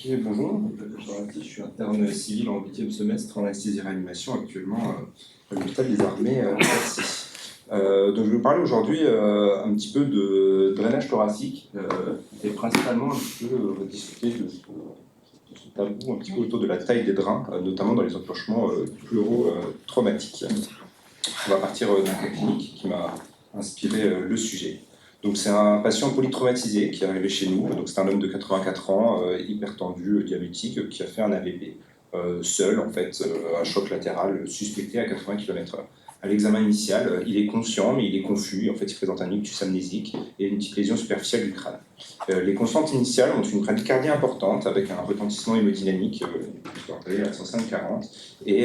Ok, bonjour, je suis interne civil en 8e semestre en anesthésie-réanimation actuellement à l'hôpital des armées à Percy. Donc je vais vous parler aujourd'hui un petit peu de drainage thoracique et principalement un petit peu discuter de ce tabou un petit peu autour de la taille des drains, notamment dans les enclenchements pleuro-traumatiques. On va partir d'un cas clinique qui m'a inspiré le sujet. Donc c'est un patient polytraumatisé qui est arrivé chez nous. Donc c'est un homme de 84 ans, hypertendu, diabétique, qui a fait un AVP seul, en fait, un choc latéral suspecté à 80 km/h. À l'examen initial, il est conscient, mais il est confus. En fait, il présente un ictus amnésique et une petite lésion superficielle du crâne. Les constantes initiales ont une bradycardie importante avec un retentissement hémodynamique à 105-40 et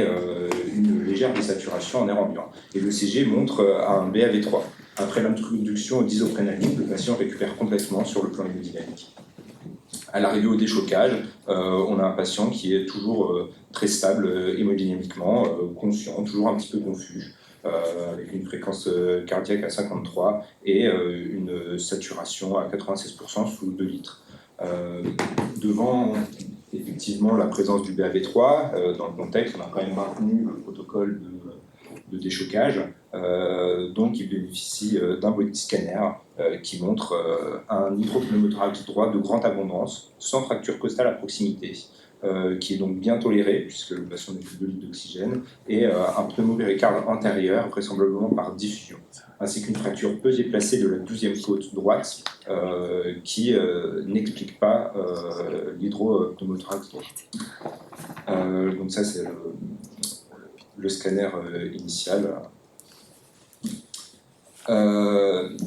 une légère désaturation en air ambiant. Et le CG montre un BAV3. Après l'introduction d'isoprénaline, le patient récupère complètement sur le plan hémodynamique. À l'arrivée au déchocage, on a un patient qui est toujours très stable hémodynamiquement, conscient, toujours un petit peu confus, avec une fréquence cardiaque à 53 et une saturation à 96% sous 2 litres. Devant effectivement la présence du BAV3, dans le contexte, on a quand même maintenu le protocole de déchocage, donc il bénéficie d'un body scanner qui montre un hydropneumothorax droit de grande abondance, sans fracture costale à proximité, qui est donc bien toléré, puisque le patient n'a plus de litres d'oxygène, et un pneumopéricarde antérieur, vraisemblablement par diffusion, ainsi qu'une fracture peu déplacée de la 12e côte droite, qui n'explique pas l'hydropneumothorax droit. Donc ça, c'est le scanner initial.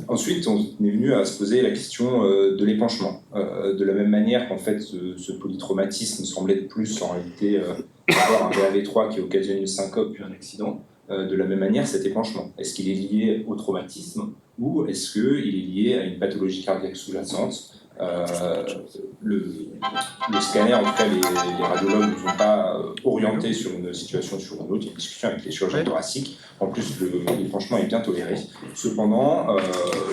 Ensuite, on est venu à se poser la question de l'épanchement. De la même manière qu'en fait, ce polytraumatisme semblait être plus en réalité avoir un BAV3 qui occasionne une syncope puis un accident. De la même manière, cet épanchement, est-ce qu'il est lié au traumatisme ou est-ce qu'il est lié à une pathologie cardiaque sous-jacente? Le scanner, en tout cas les radiologues ne nous ont pas orientés sur une situation ou sur une autre. Il y a une discussion avec les chirurgiens thoraciques. En plus, l'épanchement est bien toléré. Cependant,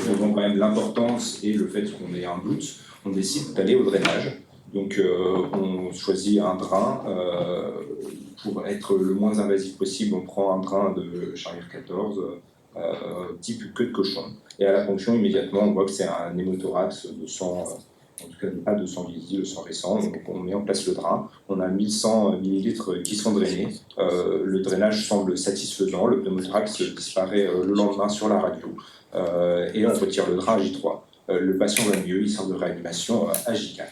devant quand même l'importance et le fait qu'on ait un doute, on décide d'aller au drainage. Donc on choisit un drain. Pour être le moins invasif possible, on prend un drain de Charrière 14, type queue de cochon. Et à la ponction, immédiatement, on voit que c'est un hémothorax de sang, en tout cas pas de sang vieilli, de sang récent. Donc on met en place le drain. On a 1100 ml qui sont drainés. Le drainage semble satisfaisant. Le pneumothorax disparaît le lendemain sur la radio. Et on retire le drain à J3. Le patient va mieux, il sort de réanimation à J4.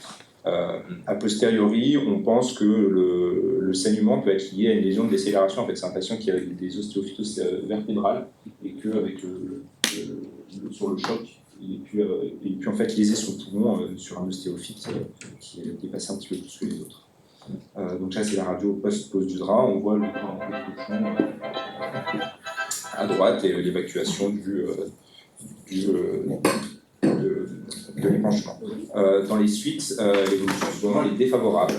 A posteriori, on pense que le saignement peut être lié à une lésion de décélération. En fait, c'est un patient qui a des ostéophytoses vertébrales et qu'avec sur le choc, il a pu en fait léser son poumon sur un ostéophyte qui est dépassé un petit peu plus que les autres. Donc là, c'est la radio post-pose du drain. On voit le drain en queue de cochon à droite et l'évacuation de l'épanchement. Dans les suites, l'évolution souvent est défavorable.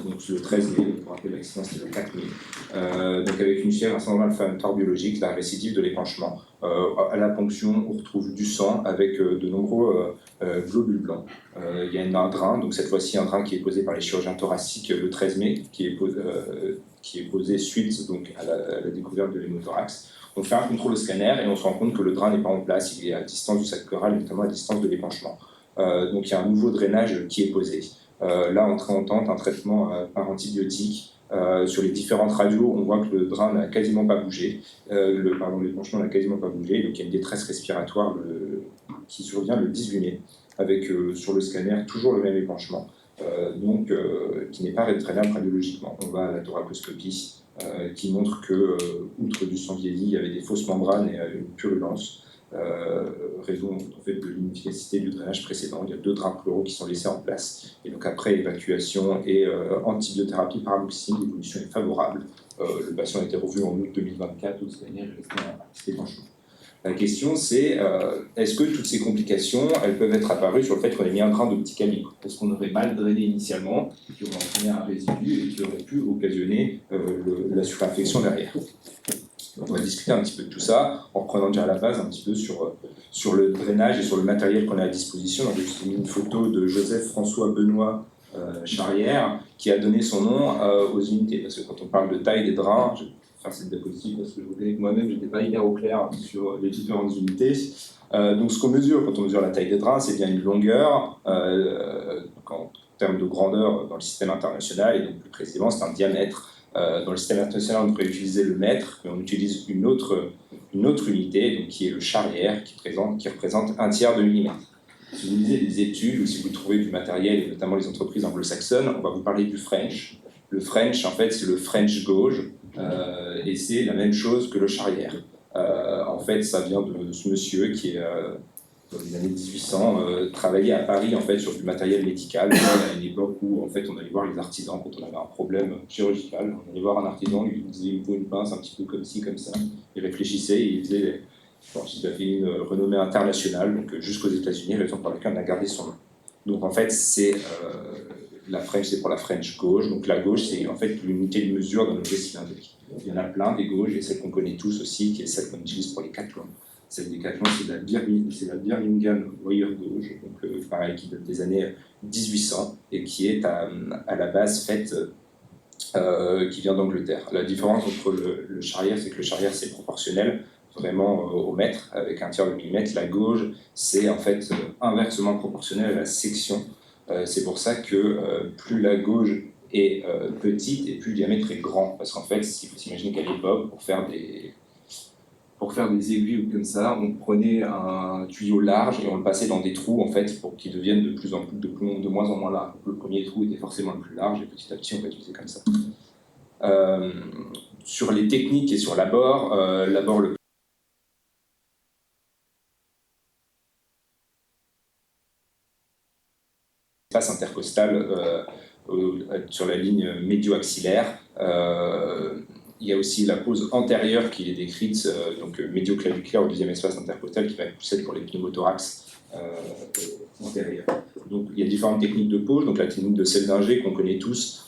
Donc le 13 mai, pour rappeler l'accident, c'était le 4 mai. Donc avec une fièvre asyndromale inflammatoire biologique, la récidive de l'épanchement. À la ponction, on retrouve du sang avec de nombreux globules blancs. Il y a un drain, donc cette fois-ci un drain qui est posé par les chirurgiens thoraciques le 13 mai, qui est posé suite donc, à la découverte de l'hémothorax. On fait un contrôle au scanner et on se rend compte que le drain n'est pas en place, il est à distance du sac pleural, notamment à distance de l'épanchement. Donc il y a un nouveau drainage qui est posé. Là, on tente un traitement par antibiotique. Sur les différentes radios, on voit que le drain n'a quasiment pas bougé, l'épanchement n'a quasiment pas bougé, donc il y a une détresse respiratoire qui survient le 18 mai, avec sur le scanner toujours le même épanchement, qui n'est pas drainable radiologiquement. On va à la thoracoscopie, qui montre que, outre du sang vieilli, il y avait des fausses membranes et une purulence, raison en fait, de l'inefficacité du drainage précédent. Il y a 2 drains pleuraux qui sont laissés en place. Et donc après évacuation et antibiothérapie par amoxicilline, l'évolution est favorable. Le patient a été revu en août 2024, au scanner est resté un petit épanchement. La question c'est, est-ce que toutes ces complications, elles peuvent être apparues sur le fait qu'on ait mis un drain de petit calibre? Est-ce qu'on aurait mal drainé initialement, qui aurait entraîné un résidu et qui aurait pu occasionner la surinfection derrière? Donc on va discuter un petit peu de tout ça, en reprenant déjà à la base un petit peu sur le drainage et sur le matériel qu'on a à disposition. Donc j'ai mis une photo de Joseph François Benoît charrière, qui a donné son nom aux unités. Parce que quand on parle de taille des drains, je vais faire cette diapositive parce que je reconnais que moi-même, je n'étais pas hyper au clair sur les différentes unités. Donc ce qu'on mesure quand on mesure la taille des drains, c'est bien une longueur, en termes de grandeur dans le système international, et donc plus précisément, c'est un diamètre. Dans le système international, on pourrait utiliser le mètre, mais on utilise une autre unité, donc qui est le charrière, qui représente 1/3 de millimètre. Si vous lisez des études ou si vous trouvez du matériel, et notamment les entreprises anglo-saxonnes, on va vous parler du French. Le French, en fait, c'est le French gauge, et c'est la même chose que le charrière. En fait, ça vient de ce monsieur qui est, dans les années 1800, travaillait à Paris en fait, sur du matériel médical, à une époque où en fait, on allait voir les artisans quand on avait un problème chirurgical. On allait voir un artisan, il lui disait il me faut une pince un petit peu comme ci, comme ça. Il réfléchissait et il faisait. Bon, il a fait une renommée internationale, donc jusqu'aux États-Unis, raison pour laquelle on a gardé son nom. Donc en fait, c'est la French, c'est pour la French gauge. Donc la gauge, c'est en fait l'unité de mesure d'un objet cylindrique. Il y en a plein des gauges, et celle qu'on connaît tous aussi, qui est celle qu'on utilise pour les cathlons. Celle des cathlons, c'est la Birmingham Wire Gauge, donc pareil, qui date des années 1800 et qui est à la base faite, qui vient d'Angleterre. La différence entre le charrière, c'est que le charrière, c'est proportionnel vraiment au mètre, avec 1/3 de millimètre. La gauge, c'est en fait inversement proportionnel à la section. C'est pour ça que plus la gauge est petite et plus le diamètre est grand. Parce qu'en fait, il faut s'imaginer qu'à l'époque, pour faire des aiguilles ou comme ça, on prenait un tuyau large et on le passait dans des trous en fait pour qu'ils deviennent de moins en moins larges. Le premier trou était forcément le plus large et petit à petit on va utiliser comme ça. Sur les techniques et sur l'abord, le espace intercostal sur la ligne médio-axillaire. Il y a aussi la pose antérieure qui est décrite, donc médio-claviculaire au deuxième espace intercostal, qui va être celle pour les pneumothorax antérieurs. Donc il y a différentes techniques de pose. Donc la technique de Seldinger qu'on connaît tous,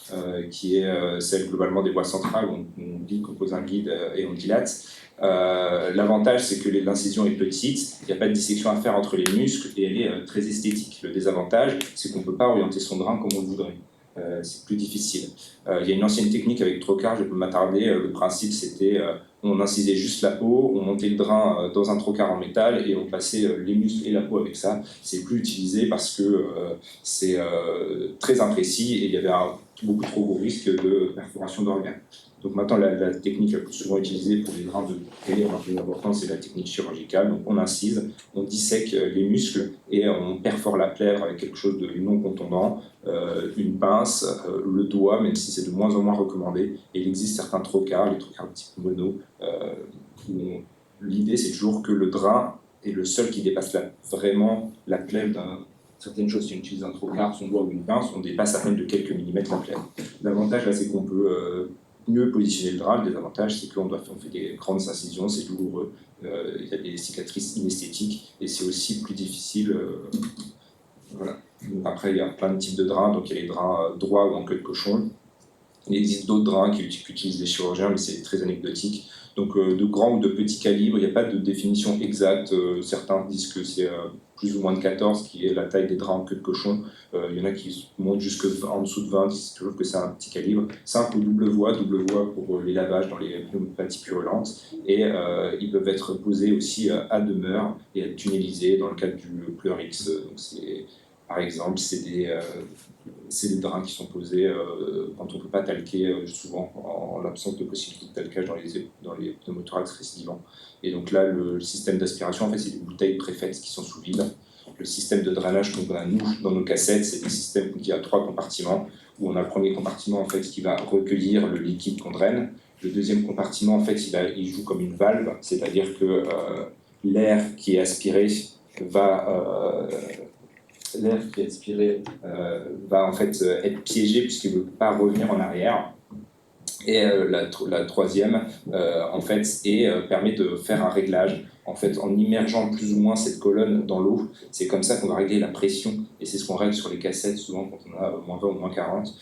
qui est celle globalement des voies centrales, où on pose un guide et on dilate. L'avantage, c'est que l'incision est petite, il n'y a pas de dissection à faire entre les muscles et elle est très esthétique. Le désavantage, c'est qu'on ne peut pas orienter son drain comme on voudrait. C'est plus difficile. Il y a une ancienne technique avec trocard, je peux m'attarder. Le principe, c'était on incisait juste la peau, on montait le drain dans un trocard en métal et on passait les muscles et la peau avec ça. C'est plus utilisé parce que c'est très imprécis et il y avait beaucoup trop gros risque de perforation d'organes. Donc maintenant, la technique la plus souvent utilisée pour les drains de télé, la plus importante, c'est la technique chirurgicale. Donc on incise, on dissèque les muscles et on perfore la plèvre avec quelque chose de non contondant, une pince, le doigt, même si c'est de moins en moins recommandé. Et il existe certains trocards, les trocards de type mono, où l'idée c'est toujours que le drain est le seul qui dépasse vraiment la plèvre certaines choses. Si on utilise un trocard, son doigt ou une pince, on dépasse à peine de quelques millimètres la plèvre. L'avantage là, c'est qu'on peut mieux positionner le drap. Le désavantage, c'est qu'on fait des grandes incisions, c'est douloureux, il y a des cicatrices inesthétiques et c'est aussi plus difficile. Voilà. Après, il y a plein de types de drains, donc il y a les drains droits ou en queue de cochon. Il existe d'autres drains qu'utilisent les chirurgiens, mais c'est très anecdotique. Donc de grands ou de petits calibres, il n'y a pas de définition exacte. Certains disent que c'est plus ou moins de 14, qui est la taille des draps en queue de cochon. Il y en a qui montent jusqu'en dessous de 20, qui disent toujours que c'est un petit calibre. Simple ou double voie pour les lavages dans les pneumopathies purulentes. Et ils peuvent être posés aussi à demeure et être tunnelisés dans le cadre du Pleurix. Donc par exemple, c'est des drains qui sont posés quand on ne peut pas talquer, souvent en l'absence de possibilité de talquage dans les pneumothorax récidivants. Et donc là, le système d'aspiration, en fait, c'est des bouteilles préfaites qui sont sous vide. Le système de drainage qu'on a, nous, dans nos cassettes, c'est des systèmes qui a 3 compartiments, où on a le premier compartiment, en fait, qui va recueillir le liquide qu'on draine. Le deuxième compartiment, en fait, il joue comme une valve, c'est-à-dire que l'air qui est aspiré va en fait être piégé puisqu'il ne veut pas revenir en arrière. Et la troisième, en fait, permet de faire un réglage. En fait, en immergeant plus ou moins cette colonne dans l'eau, c'est comme ça qu'on va régler la pression. Et c'est ce qu'on règle sur les cassettes, souvent quand on a moins 20 ou moins 40.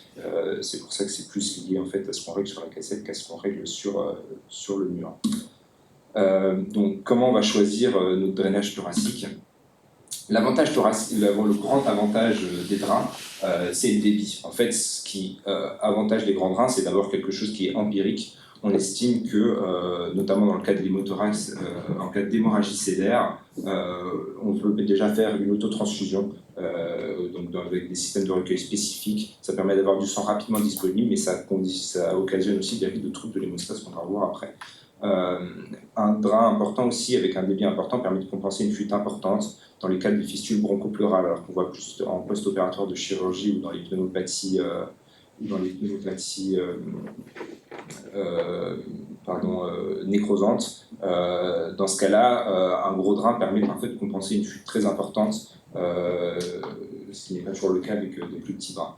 C'est pour ça que c'est plus lié en fait, à ce qu'on règle sur la cassette qu'à ce qu'on règle sur le mur. Donc, comment on va choisir notre drainage thoracique ? L'avantage thoracique, le grand avantage des drains, c'est le débit. En fait, ce qui avantage les grands drains, c'est d'abord quelque chose qui est empirique. On estime que, notamment dans le cas de l'hémothorax, en cas d'hémorragie sévère, on peut déjà faire une autotransfusion, donc avec des systèmes de recueil spécifiques. Ça permet d'avoir du sang rapidement disponible, mais ça occasionne aussi des risques de troubles de l'hémostase qu'on va revoir après. Un drain important aussi, avec un débit important, permet de compenser une fuite importante dans les cas de fistules bronchopleurales, alors qu'on voit plus en post-opératoire de chirurgie ou dans les pneumopathies, nécrosantes. Dans ce cas-là, un gros drain permet en fait de compenser une fuite très importante, ce qui n'est pas toujours le cas avec des plus petits drains.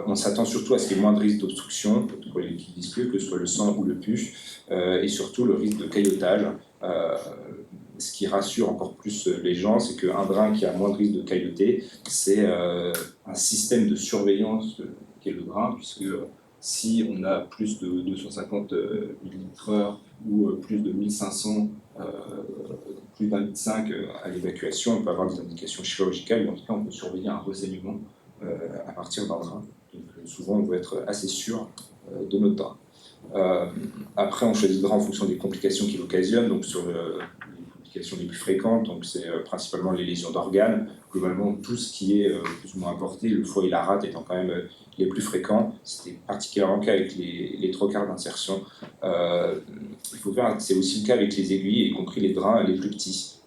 On s'attend surtout à ce qu'il y ait moins de risque d'obstruction pour les liquides visqueux, que ce soit le sang ou le pus, et surtout le risque de caillotage. Ce qui rassure encore plus les gens, c'est qu'un drain qui a moins de risque de cailloter, c'est un système de surveillance qu'est le drain, puisque si on a plus de 250 millilitres/heure ou plus de 1500, plus d'un litre 5 à l'évacuation, on peut avoir des indications chirurgicales, mais en tout cas on peut surveiller un renseignement à partir d'un drain. Donc souvent on doit être assez sûr de notre drain. Après on choisit le drain en fonction des complications qu'il occasionne, donc sur les complications les plus fréquentes, donc c'est principalement les lésions d'organes, globalement tout ce qui est plus ou moins importé, le foie et la rate étant quand même les plus fréquents. C'était particulièrement le cas avec les trocars d'insertion. C'est aussi le cas avec les aiguilles, y compris les drains les plus petits.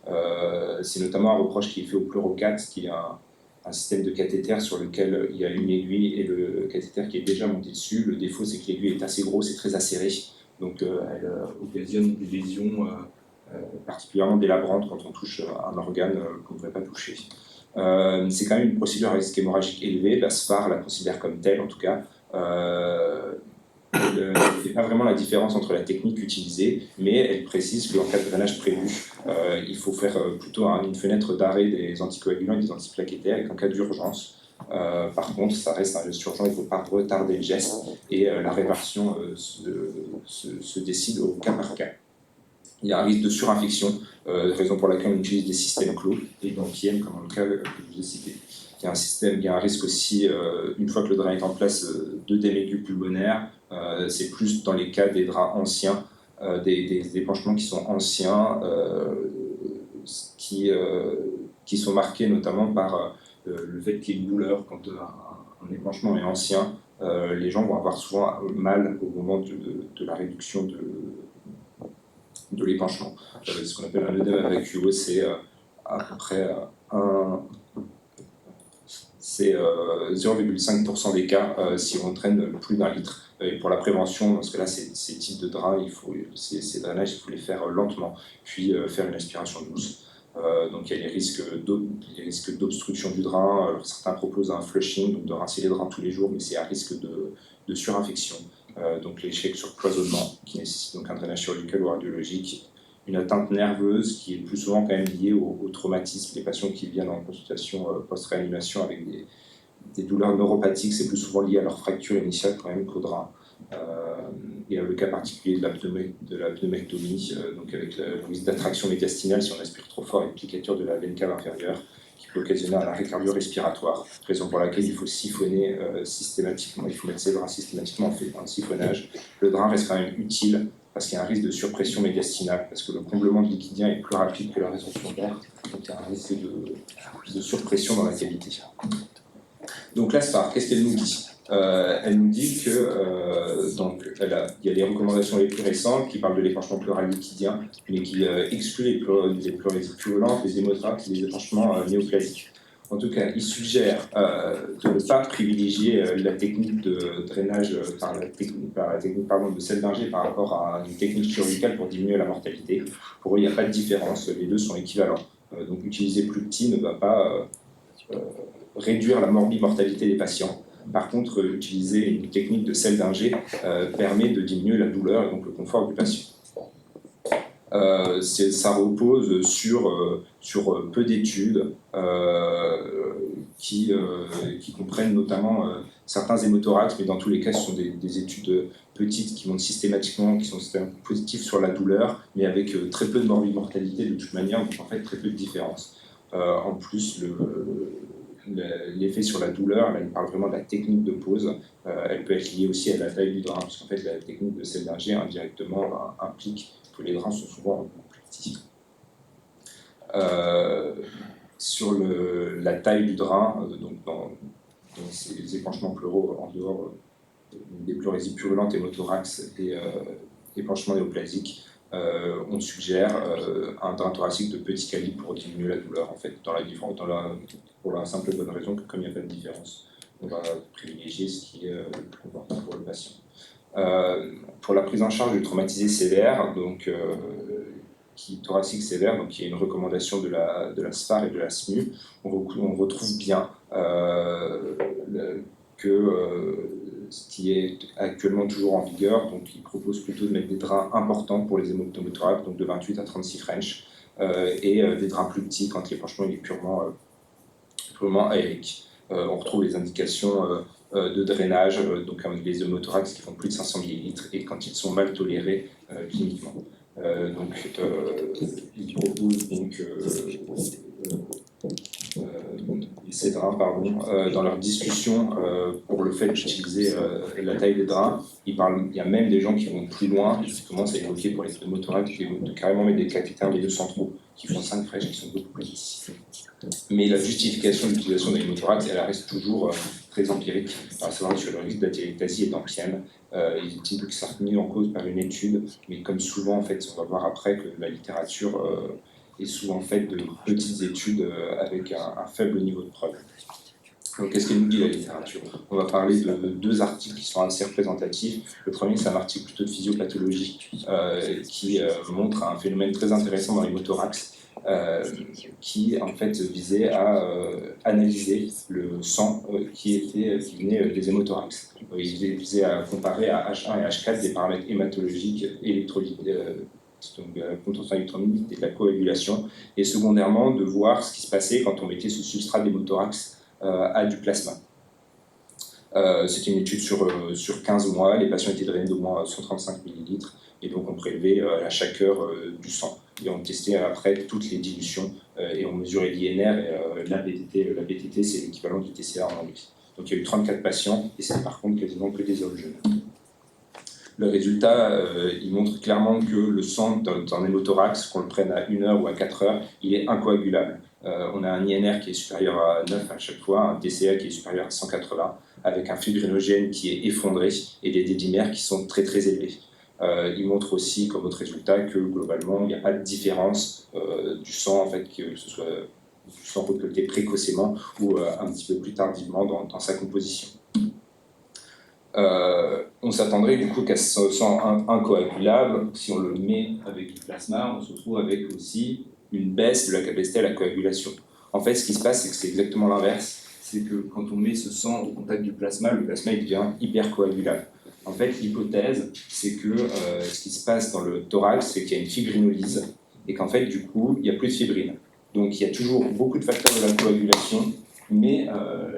C'est notamment un reproche qui est fait au Pleurocat, qui est un système de cathéter sur lequel il y a une aiguille et le cathéter qui est déjà monté dessus. Le défaut, c'est que l'aiguille est assez grosse et très acérée, donc elle occasionne des lésions particulièrement délabrantes quand on touche un organe qu'on ne devrait pas toucher. C'est quand même une procédure à risque hémorragique élevé. La SFAR la considère comme telle, en tout cas. Elle ne fait pas vraiment la différence entre la technique utilisée, mais elle précise qu'en cas de drainage prévu, il faut faire plutôt une fenêtre d'arrêt des anticoagulants et des antiplaquettaires, et qu'en cas d'urgence, par contre, ça reste un geste urgent, il ne faut pas retarder le geste, et la réversion se décide au cas par cas. Il y a un risque de surinfection, raison pour laquelle on utilise des systèmes clos et d'antième, comme dans le cas que je vous ai cité. Il y a un risque aussi, une fois que le drain est en place, de démégue pulmonaire. C'est plus dans les cas des drains anciens, des épanchements qui sont anciens, qui sont marqués notamment par le fait qu'il y ait une douleur quand un épanchement est ancien. Les gens vont avoir souvent mal au moment de la réduction de l'épanchement. Ce qu'on appelle un œdème avec QO, c'est à peu près 0,5% des cas si on traîne plus d'un litre. Et pour la prévention, parce que là, ces types de drains, ces drainages, il faut les faire lentement, puis faire une aspiration douce. Donc il y a les risques d'obstruction du drain. Alors, certains proposent un flushing, donc de rincer les drains tous les jours, mais c'est à risque de surinfection. Donc l'échec sur cloisonnement, qui nécessite donc un drainage chirurgical ou radiologique. Une atteinte nerveuse qui est plus souvent quand même liée au traumatisme. Les patients qui viennent en consultation post-réanimation avec des douleurs neuropathiques, c'est plus souvent lié à leur fracture initiale quand même qu'au drain. Et le cas particulier de la pneumectomie, donc avec le risque d'attraction médiastinale si on aspire trop fort et une piqûre de la veine cave inférieure, qui peut occasionner un arrêt cardio-respiratoire, raison pour laquelle il faut siphonner systématiquement, il faut mettre ses drains systématiquement en siphonnage. Le drain reste quand même utile parce qu'il y a un risque de surpression médiastinale, parce que le comblement de liquidien est plus rapide que la résorption d'air, donc il y a un risque de surpression dans la cavité. Donc la SFAR, qu'est-ce qu'elle nous dit ? Elle nous dit que il y a les recommandations les plus récentes qui parlent de l'épanchement pleural liquidien, mais qui excluent les pleurésies pulmonales, les hémothorax et les épanchements néoplasiques. En tout cas, il suggère de ne pas privilégier la technique de drainage par la technique de sel d'Inger par rapport à une technique chirurgicale pour diminuer la mortalité. Pour eux, il n'y a pas de différence, les deux sont équivalents. Donc utiliser plus petit ne va pas réduire la morbimortalité des patients. Par contre, utiliser une technique de sel d'Inger permet de diminuer la douleur et donc le confort du patient. Ça repose sur peu d'études qui comprennent notamment certains hémothorax, mais dans tous les cas, ce sont des études petites qui montrent systématiquement, qui sont positives sur la douleur, mais avec très peu de morbimortalité de toute manière, donc en fait très peu de différence. En plus, l'effet sur la douleur, là, il parle vraiment de la technique de pose. Elle peut être liée aussi à la taille du drap, parce qu'en fait, la technique de Selberger indirectement implique que les draps sont souvent beaucoup plus petits. Sur la taille du drap, donc dans ces épanchements pleuraux en dehors des pleurésies purulentes et hémothorax et épanchements néoplasiques, on suggère un drain thoracique de petit calibre pour diminuer la douleur, en fait, pour la simple bonne raison que comme il n'y a pas de différence, on va privilégier ce qui est le plus confortable pour le patient. Pour la prise en charge du traumatisé sévère, donc thoracique sévère, donc il y a une recommandation de la SPAR et de la SMU, on retrouve bien ce qui est actuellement toujours en vigueur, donc il propose plutôt de mettre des draps importants pour les hémothorax, donc de 28 à 36 French, et des draps plus petits quand l'épanchement est purement aérique. On retrouve les indications de drainage, donc les hémothorax qui font plus de 500 ml et quand ils sont mal tolérés cliniquement. Il propose donc ces draps, dans leur discussion pour le fait d'utiliser la taille des draps. Il y a même des gens qui vont plus loin, qui commencent à évoquer pour les hémothorax, de carrément mettre des cathéters milieu centraux qui font 5 French, qui sont beaucoup plus petits. Mais la justification de l'utilisation des hémothorax, elle reste toujours très empirique, à savoir que le risque d'atélectasie est ancienne. Il est typiquement remis en cause par une étude, mais comme souvent, en fait, on va voir après que la littérature est souvent faite de petites études avec un faible niveau de preuve. Donc, qu'est-ce qu'elle nous dit la littérature? On va parler de 2 articles qui sont assez représentatifs. Le premier, c'est un article plutôt de physiopathologie qui montre un phénomène très intéressant dans les hémothorax, qui en fait visait à analyser le sang qui venait des hémothorax. Il visait à comparer à H1 et H4 des paramètres hématologiques, électrolytes, donc de la contention électrolytique et de la coagulation, et secondairement de voir ce qui se passait quand on mettait ce substrat d'hémothorax à du plasma. C'était une étude sur 15 mois, les patients étaient drainés d'au moins 135 ml, et donc on prélevait à chaque heure du sang. Et on testait après toutes les dilutions, et on mesurait l'INR, et la BTT c'est l'équivalent du TCA en anglais. Donc il y a eu 34 patients, et c'est par contre quasiment que des hommes jeunes. Le résultat, il montre clairement que le sang d'un hémothorax, qu'on le prenne à 1 heure ou à 4 heures, il est incoagulable. On a un INR qui est supérieur à 9 à chaque fois, un TCA qui est supérieur à 180, avec un fibrinogène qui est effondré et des dédimères qui sont très très élevés. Il montre aussi comme autre résultat que globalement il n'y a pas de différence du sang, en fait, que ce soit du sang récolté précocement ou un petit peu plus tardivement dans sa composition. On s'attendrait du coup qu'à ce sang incoagulable, si on le met avec du plasma, on se retrouve avec aussi une baisse de la capacité à la coagulation. En fait, ce qui se passe, c'est que c'est exactement l'inverse. C'est que quand on met ce sang au contact du plasma, le plasma il devient hyper coagulable. En fait, l'hypothèse, c'est que ce qui se passe dans le thorax, c'est qu'il y a une fibrinolyse et qu'en fait, du coup, il n'y a plus de fibrine. Donc, il y a toujours beaucoup de facteurs de la coagulation, mais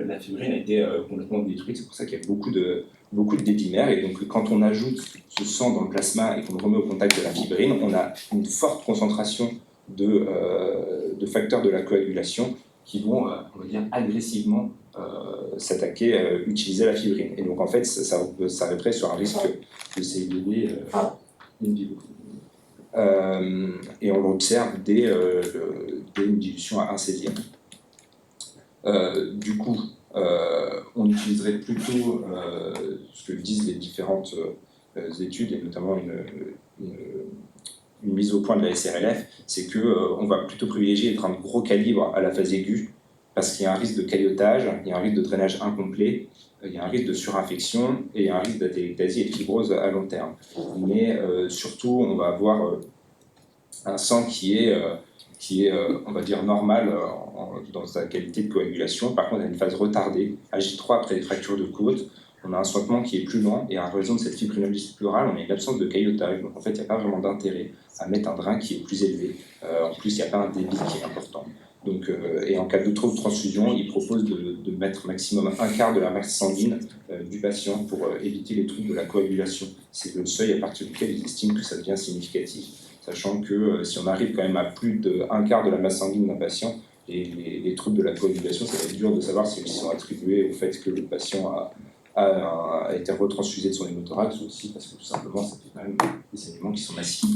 la fibrine a été complètement détruite. C'est pour ça qu'il y a beaucoup de dédimères. Et donc, quand on ajoute ce sang dans le plasma et qu'on le remet au contact de la fibrine, on a une forte concentration de facteurs de la coagulation qui vont, on va dire, agressivement s'attaquer, utiliser la fibrine. Et donc, en fait, ça s'arrêterait sur un risque de CIDD in vivo. Et on l'observe dès une dilution à 1 césime. Du coup, on utiliserait plutôt ce que disent les différentes études, et notamment une mise au point de la SRLF, c'est qu'on va plutôt privilégier les drains de gros calibre à la phase aiguë, parce qu'il y a un risque de caillotage, il y a un risque de drainage incomplet, il y a un risque de surinfection et il y a un risque d'atélectasie et de fibrose à long terme. Mais surtout, on va avoir un sang qui est on va dire, normal dans sa qualité de coagulation. Par contre, il y a une phase retardée, à J3 après les fractures de côte. On a un suintement qui est plus lent, et à raison de cette fibrinolyse pleurale, on a une absence de caillotage. Donc en fait, il n'y a pas vraiment d'intérêt à mettre un drain qui est plus élevé. En plus, il n'y a pas un débit qui est important. Donc, et en cas de trop de transfusion, il propose de mettre maximum un quart de la masse sanguine du patient pour éviter les troubles de la coagulation. C'est le seuil à partir duquel ils estiment que ça devient significatif. Sachant que si on arrive quand même à plus d'un quart de la masse sanguine d'un patient, les troubles de la coagulation, ça va être dur de savoir s'ils sont attribués au fait que le patient a été retransfusé de son hémothorax, ou aussi parce que tout simplement, ça fait quand même des saignements qui sont massifs.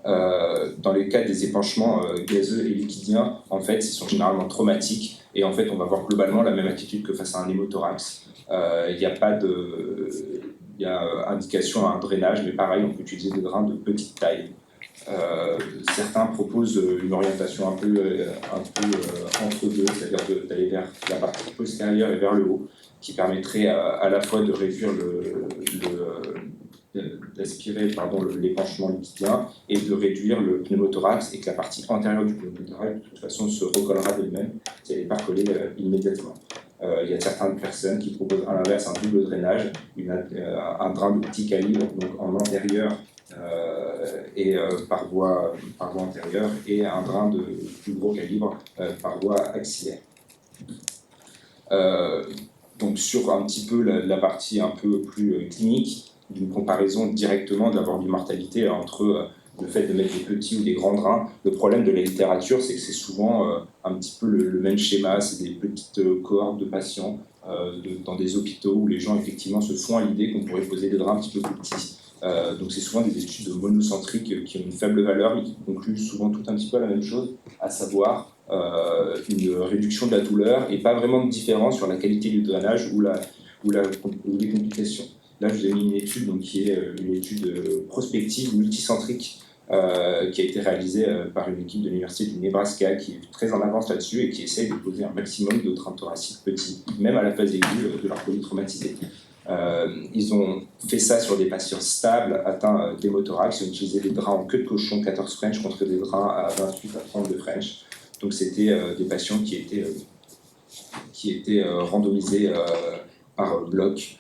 Dans les cas des épanchements gazeux et liquidiens, en fait, ils sont généralement traumatiques, et en fait, on va avoir globalement la même attitude que face à un hémothorax. Il y a pas de... Il y a indication à un drainage, mais pareil, on peut utiliser des drains de petite taille. Certains proposent une orientation un peu entre deux, c'est-à-dire d'aller vers la partie postérieure et vers le haut, qui permettrait à la fois de réduire d'aspirer l'épanchement liquidien et de réduire le pneumothorax, et que la partie antérieure du pneumothorax de toute façon se recollera d'elle-même si elle n'est pas collée immédiatement. Il y a certaines personnes qui proposent à l'inverse un double drainage, un drain de petit calibre, donc en antérieur et par voie antérieure, et un drain de plus gros calibre par voie axillaire. Donc sur un petit peu la partie un peu plus clinique, d'une comparaison directement de la mortalité entre le fait de mettre des petits ou des grands drains. Le problème de la littérature, c'est que c'est souvent un petit peu le même schéma, c'est des petites cohortes de patients dans des hôpitaux où les gens effectivement se font à l'idée qu'on pourrait poser des drains un petit peu plus petits. Donc c'est souvent des études monocentriques qui ont une faible valeur, mais qui concluent souvent tout un petit peu la même chose, à savoir une réduction de la douleur et pas vraiment de différence sur la qualité du drainage ou les complications. Là, je vous ai mis une étude donc, qui est une étude prospective multicentrique qui a été réalisée par une équipe de l'Université du Nebraska qui est très en avance là-dessus et qui essaye de poser un maximum de drains thoraciques petits, même à la phase aiguë de leur polytraumatisé. Ils ont fait ça sur des patients stables atteints d'hémothorax. Ils ont utilisé des drains en queue de cochon 14 French contre des drains à 28 à 32 French. Donc c'était des patients qui étaient randomisés par bloc.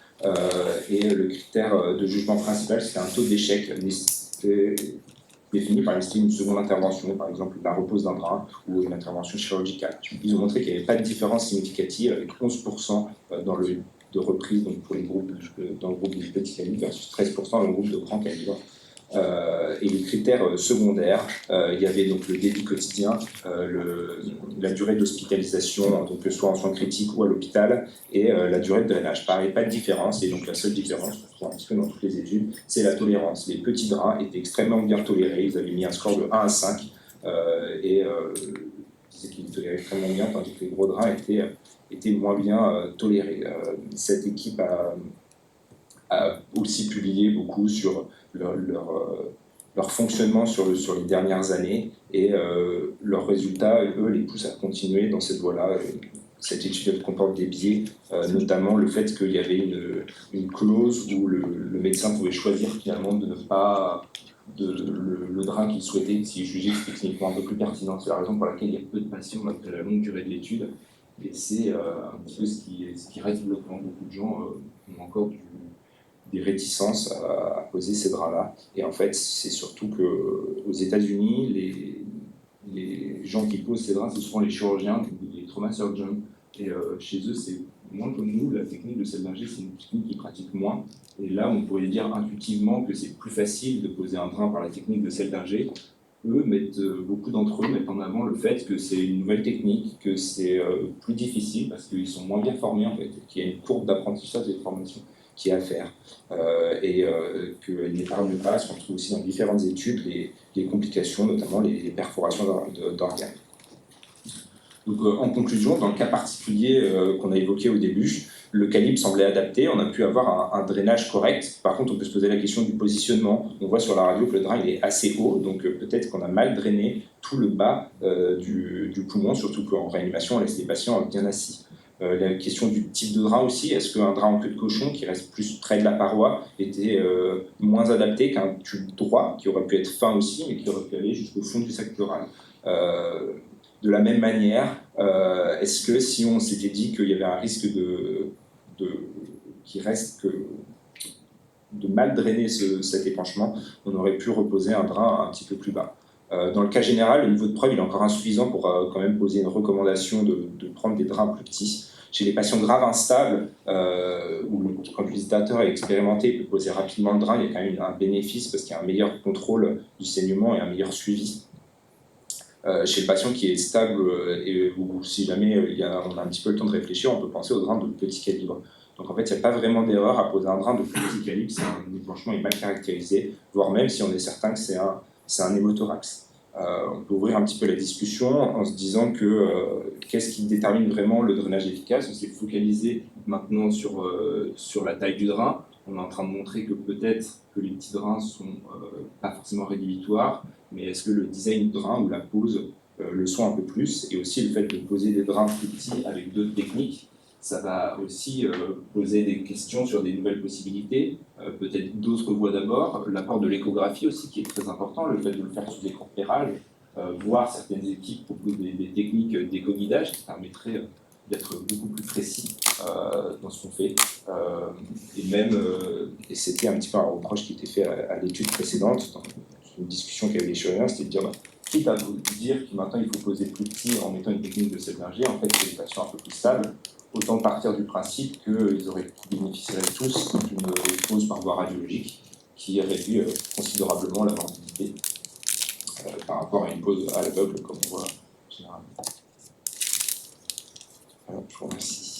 Et le critère de jugement principal, c'est un taux d'échec défini par une seconde intervention, par exemple la repose d'un drain ou une intervention chirurgicale. Ils ont montré qu'il n'y avait pas de différence significative, avec 11% de reprise donc pour les groupes, dans le groupe de petit calibre versus 13% dans le groupe de grand calibre. Et les critères secondaires, il y avait donc le débit quotidien, la durée d'hospitalisation, donc soit en soins critiques ou à l'hôpital, et la durée de drainage. Pareil, pas de différence, et donc la seule différence, qu'on trouve un petit peu dans toutes les études, c'est la tolérance. Les petits drains étaient extrêmement bien tolérés, ils avaient mis un score de 1 à 5, et c'est qu'ils toléraient extrêmement bien, tandis que les gros drains étaient moins bien tolérés. Cette équipe a aussi publié beaucoup sur leur fonctionnement sur les dernières années, et leurs résultats, eux, les poussent à continuer dans cette voie-là. Cette étude comporte des biais, notamment le fait qu'il y avait une clause où le médecin pouvait choisir finalement de ne pas le drain qu'il souhaitait s'il jugeait que c'était cliniquement un peu plus pertinent. C'est la raison pour laquelle il y a peu de patients malgré la longue durée de l'étude, et c'est un petit peu ce qui reste bloquant. Beaucoup de gens ont encore des réticences à poser ces draps-là. Et en fait, c'est surtout qu'aux États-Unis, les gens qui posent ces draps, c'est souvent les chirurgiens, les trauma surgeons. Et chez eux, c'est moins comme nous, la technique de Seldinger, c'est une technique qu'ils pratiquent moins. Et là, on pourrait dire intuitivement que c'est plus facile de poser un drain par la technique de Seldinger. Beaucoup d'entre eux mettent en avant le fait que c'est une nouvelle technique, que c'est plus difficile parce qu'ils sont moins bien formés, en fait, qu'il y a une courbe d'apprentissage et de formation qui est à faire, et qu'elle n'épargne pas, ce qu'on trouve aussi dans différentes études, les complications, notamment les perforations d'organes. Donc, en conclusion, dans le cas particulier qu'on a évoqué au début, le calibre semblait adapté, on a pu avoir un drainage correct. Par contre, on peut se poser la question du positionnement. On voit sur la radio que le drain il est assez haut, donc peut-être qu'on a mal drainé tout le bas du poumon, surtout qu'en réanimation, on laisse les patients bien assis. La question du type de drain aussi, est-ce qu'un drain en queue de cochon qui reste plus près de la paroi était moins adapté qu'un tube droit, qui aurait pu être fin aussi, mais qui aurait pu aller jusqu'au fond du sac pleural? De la même manière, est-ce que si on s'était dit qu'il y avait un risque qui reste de mal drainer cet épanchement, on aurait pu reposer un drain un petit peu plus bas. Dans le cas général, le niveau de preuve il est encore insuffisant pour quand même poser une recommandation de prendre des drains plus petits. Chez les patients graves instables, où quand l'utilisateur est expérimenté, il peut poser rapidement le drain, il y a quand même un bénéfice parce qu'il y a un meilleur contrôle du saignement et un meilleur suivi. chez le patient qui est stable ou si jamais on a un petit peu le temps de réfléchir, on peut penser au drain de petit calibre. Donc en fait, il n'y a pas vraiment d'erreur à poser un drain de petit calibre si un déclenchement est mal caractérisé, voire même si on est certain que c'est un hémothorax. On peut ouvrir un petit peu la discussion en se disant que qu'est-ce qui détermine vraiment le drainage efficace. On s'est focalisé maintenant sur la taille du drain. On est en train de montrer que peut-être que les petits drains sont pas forcément rédhibitoires, mais est-ce que le design du drain ou la pose le sont un peu plus, et aussi le fait de poser des drains plus petits avec d'autres techniques, ça va aussi poser des questions sur des nouvelles possibilités, peut-être d'autres voies d'abord, l'apport de l'échographie aussi qui est très important, le fait de le faire sous écran de pérage, voir certaines équipes proposer des techniques d'écho-guidage qui permettraient d'être beaucoup plus précis dans ce qu'on fait. Et c'était un petit peu un reproche qui était fait à l'étude précédente, dans une discussion qu'il y avait les chirurgiens, c'était de dire, quitte à vous dire que maintenant il faut poser plus petit en mettant une technique de Seldinger, en fait c'est des patients un peu plus stables, autant partir du principe qu'ils bénéficieraient tous d'une pose par voie radiologique qui réduit considérablement la morbidité par rapport à une pose à l'aveugle comme on voit généralement. Alors, je vous remercie.